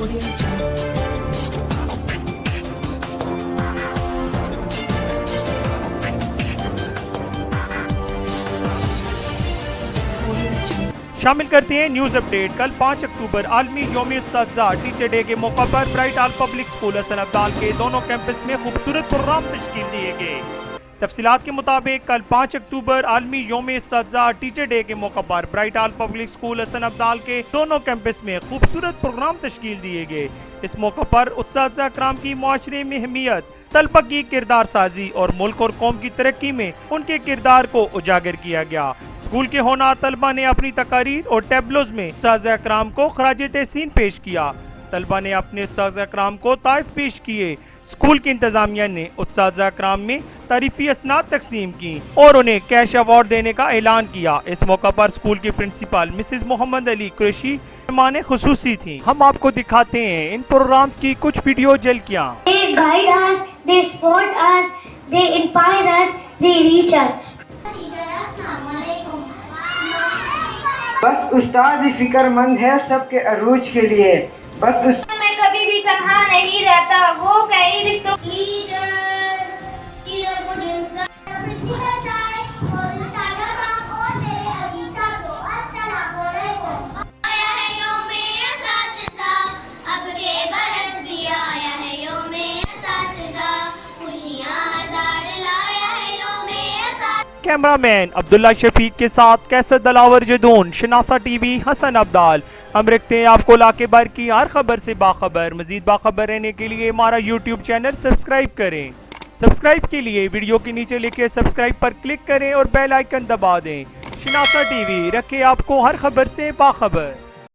शामिल करते हैं न्यूज अपडेट। कल 5 अक्टूबर आलमी यौम-ए-उस्ताज़ा टीचर डे के मौका पर ब्राइट आल पब्लिक स्कूल हसन अब्दाल के दोनों कैंपस में खूबसूरत प्रोग्राम तश्कील दिए गए। तफसीलात के मुताबिक कल 5 अक्टूबर आलमी यौम-ए-उस्ताज़ा टीचर डे के मौका पर ब्राइट आल पब्लिक स्कूल हसन अब्दाल के दोनों कैंपस में खूबसूरत प्रोग्राम तश्कील दिए गए। इस मौका पर उस्ताज़ा कराम की मुआशरे में अहमियत, तलबा की किरदार साजी और मुल्क और कौम की तरक्की में उनके किरदार को उजागर किया गया। स्कूल के होनहार तलबा ने अपनी तकारीर और टैबलोज में उस्ताज़ा कराम को खराज तहसीन पेश किया। तलबा ने अपने उस्ताज़ा कराम को ताइफ पेश किए। स्कूल की इंतजामिया ने उस्ताज़ा कराम में तारीफी असनाद तकसीम की और उन्हें कैश अवार्ड देने का ऐलान किया। इस मौका पर स्कूल की प्रिंसिपल मिसेस मोहम्मद अली कुरैशी मेहमान खुसूसी थी। हम आपको दिखाते हैं इन प्रोग्राम की कुछ video झलकियां। They support us, they inspire us, they reach us. बस उस्ताद ही फिक्रमंद है सबके अरूज के लिए। बस मैं कभी भी तन्हा नहीं रहता, वो कई रिश्तों कैमरामैन अब्दुल्ला शफीक के साथ कैसर दलावर जदून, शनासा टीवी, हसन अब्दाल। हम रखते हैं आपको लाके बार की हर खबर से बाखबर। मजीद बाखबर रहने के लिए हमारा यूट्यूब चैनल सब्सक्राइब करें। सब्सक्राइब के लिए वीडियो के नीचे लिखे सब्सक्राइब पर क्लिक करें और बेल आइकन दबा दें। शनासा टीवी रखे आपको हर खबर से बाखबर।